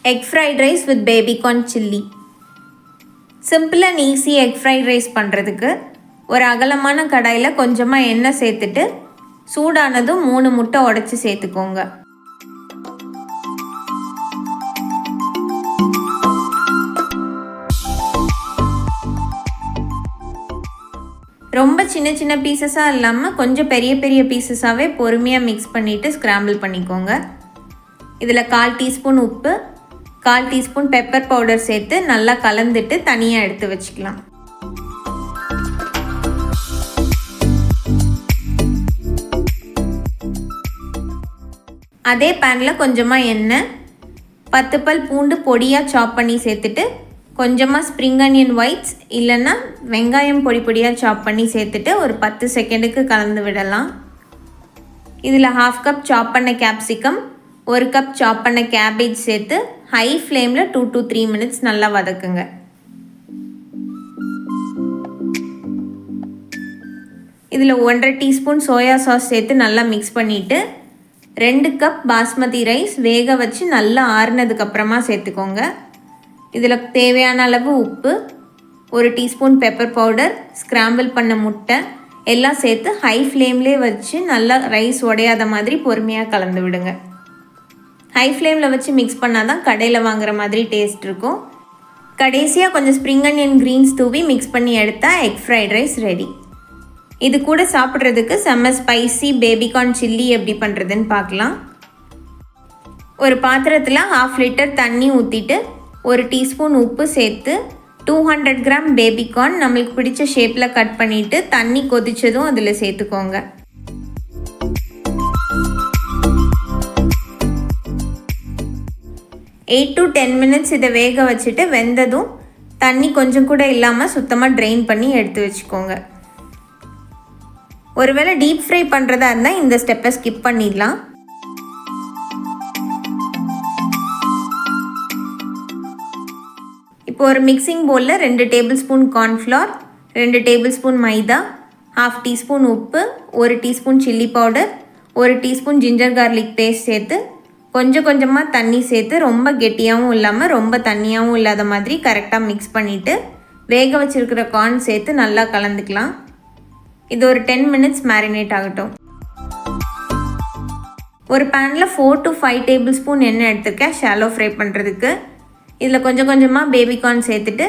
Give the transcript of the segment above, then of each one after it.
Egg fried rice with baby corn chilli. Simple and easy egg fried rice பண்ணுறதுக்கு ஒரு அகலமான கடாயில் கொஞ்சமாக எண்ணெய் சேர்த்துட்டு சூடானதும் 3 முட்டை உடைச்சி சேர்த்துக்கோங்க. ரொம்ப சின்ன சின்ன பீசஸாக இல்லாமல் கொஞ்சம் பெரிய பெரிய பீசஸாகவே பொறுமையாக மிக்ஸ் பண்ணிவிட்டு ஸ்க்ராம்பிள் பண்ணிக்கோங்க. இதில் 1/4 டீஸ்பூன் உப்பு, 1/4 டீஸ்பூன் பெப்பர் பவுடர் சேர்த்து நல்லா கலந்துட்டு தனியாக எடுத்து வச்சுக்கலாம். அதே பேனில் கொஞ்சமாக எண்ணெய், 10 பல் பூண்டு பொடியாக சாப் பண்ணி சேர்த்துட்டு கொஞ்சமாக ஸ்ப்ரிங் ஆனியன் ஒயிட்ஸ் இல்லைன்னா வெங்காயம் பொடி பொடியாக சாப் பண்ணி சேர்த்துட்டு ஒரு 10 செகண்டுக்கு கலந்து விடலாம். இதில் 1/2 கப் சாப் பண்ண கேப்சிகம், 1 கப் சாப் பண்ண கேபேஜ் சேர்த்து ஹை ஃப்ளேமில் 2 to 3 மினிட்ஸ் நல்லா வதக்குங்க. இதில் 1/2 டீஸ்பூன் சோயா சாஸ் சேர்த்து நல்லா மிக்ஸ் பண்ணிவிட்டு 2 கப் பாஸ்மதி ரைஸ் வேக வச்சு நல்லா ஆறுனதுக்கப்புறமா சேர்த்துக்கோங்க. இதில் தேவையான அளவு உப்பு, 1 டீஸ்பூன் பெப்பர் பவுடர், ஸ்க்ராம்பிள் பண்ண முட்டை எல்லாம் சேர்த்து ஹை ஃப்ளேம்லேயே வச்சு நல்லா ரைஸ் உடையாத மாதிரி பொறுமையாக கலந்து விடுங்க. ஹை ஃப்ளேமில் வச்சு மிக்ஸ் பண்ணால் தான் கடையில் வாங்குற மாதிரி டேஸ்ட் இருக்கும். கடைசியாக கொஞ்சம் ஸ்ப்ரிங் ஆனியன் க்ரீன்ஸ் தூவி மிக்ஸ் பண்ணி எடுத்தால் எக் ஃப்ரைட் ரைஸ் ரெடி. இது கூட சாப்பிட்றதுக்கு செம்ம ஸ்பைசி பேபிகார்ன் சில்லி எப்படி பண்ணுறதுன்னு பார்க்கலாம். ஒரு பாத்திரத்தில் 1/2 லிட்டர் தண்ணி ஊற்றிட்டு 1 டீஸ்பூன் உப்பு சேர்த்து 200 கிராம் பேபிகார்ன் நம்மளுக்கு பிடிச்ச ஷேப்பில் கட் பண்ணிவிட்டு தண்ணி கொதித்ததும் அதில் சேர்த்துக்கோங்க. எயிட் to 10 மினிட்ஸ் இதை வேக வச்சுட்டு வெந்ததும் தண்ணி கொஞ்சம் கூட இல்லாமல் சுத்தமாக ட்ரெயின் பண்ணி எடுத்து வச்சுக்கோங்க. ஒருவேளை டீப் ஃப்ரை பண்ணுறதா இருந்தால் இந்த ஸ்டெப்பை ஸ்கிப் பண்ணிடலாம். இப்போ ஒரு மிக்சிங் பவுலில் 2 tablespoon cornflour, 2 tablespoon maida, 1/2 teaspoon உப்பு, 1 டீஸ்பூன் சில்லி பவுடர், 1 டீஸ்பூன் ஜிஞ்சர் கார்லிக் பேஸ்ட் சேர்த்து கொஞ்சம் கொஞ்சமாக தண்ணி சேர்த்து ரொம்ப கெட்டியாகவும் இல்லாமல் ரொம்ப தண்ணியாகவும் இல்லாத மாதிரி கரெக்டாக மிக்ஸ் பண்ணிவிட்டு வேக வச்சுருக்கிற கார்ன் சேர்த்து நல்லா கலந்துக்கலாம். இது ஒரு 10 மினிட்ஸ் மேரினேட் ஆகட்டும். ஒரு பேனில் 4 to 5 டேபிள் ஸ்பூன் எண்ணெய் எடுத்துருக்கேன் ஷாலோ ஃப்ரை பண்ணுறதுக்கு. இதில் கொஞ்சம் கொஞ்சமாக பேபிகார்ன் சேர்த்துட்டு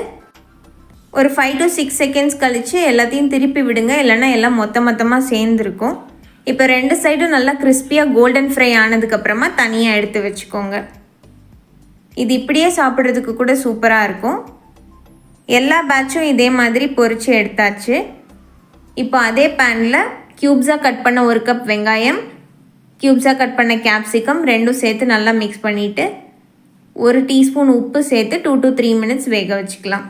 ஒரு 5 to 6 செகண்ட்ஸ் கழித்து எல்லாத்தையும் திருப்பி விடுங்க, இல்லைன்னா எல்லாம் மொத்தமாக சேர்ந்துருக்கும். இப்போ 2 சைடும் நல்லா கிறிஸ்பியாக கோல்டன் ஃப்ரை ஆனதுக்கப்புறமா தனியாக எடுத்து வச்சுக்கோங்க. இது இப்படியே சாப்பிட்றதுக்கு கூட சூப்பராக இருக்கும். எல்லா பேட்சும் இதே மாதிரி பொரித்து எடுத்தாச்சு. இப்போ அதே பேனில் க்யூப்ஸாக கட் பண்ண 1 கப் வெங்காயம், க்யூப்ஸாக கட் பண்ண கேப்சிகம் ரெண்டும் சேர்த்து நல்லா மிக்ஸ் பண்ணிவிட்டு 1 டீஸ்பூன் உப்பு சேர்த்து 2 to 3 மினிட்ஸ் வேக வச்சுக்கலாம்.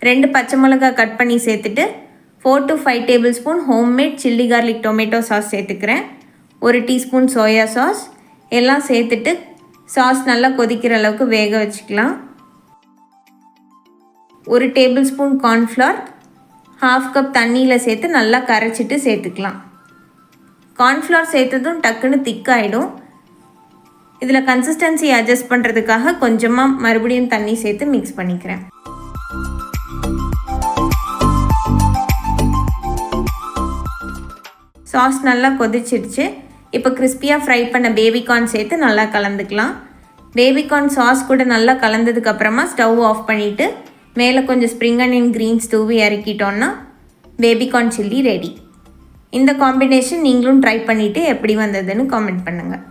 2 பச்சை மிளகாய் கட் பண்ணி சேர்த்துட்டு 4 to 5 table spoon homemade chilli garlic tomato sauce சேர்த்துக்கிறேன். 1 டீஸ்பூன் சோயா சாஸ் எல்லாம் சேர்த்துட்டு சாஸ் நல்லா கொதிக்கிற அளவுக்கு வேக வச்சுக்கலாம். 1 டேபிள் ஸ்பூன் கார்ன்ஃப்ளவர் 1/2 கப் தண்ணியில் சேர்த்து நல்லா கரைச்சிட்டு சேர்த்துக்கலாம். கார்ன்ஃப்ளவர் சேர்த்ததும் டக்குன்னு திக்காயிடும். இதில் கன்சிஸ்டன்சி அட்ஜஸ்ட் பண்ணுறதுக்காக கொஞ்சமாக மறுபடியும் தண்ணி சேர்த்து மிக்ஸ் பண்ணிக்கிறேன். சாஸ் நல்லா கொதிச்சிடுச்சு. இப்போ கிறிஸ்பியாக ஃப்ரை பண்ண பேபிகார்ன் சேர்த்து நல்லா கலந்துக்கலாம். பேபிகார்ன் சாஸ் கூட நல்லா கலந்ததுக்கப்புறமா ஸ்டவ் ஆஃப் பண்ணிவிட்டு மேலே கொஞ்சம் ஸ்ப்ரிங் ஆனியன் க்ரீன்ஸ் தூவி இறக்கிட்டோன்னா பேபிகார்ன் சில்லி ரெடி. இந்த காம்பினேஷன் நீங்களும் ட்ரை பண்ணிவிட்டு எப்படி வந்ததுன்னு காமெண்ட் பண்ணுங்கள்.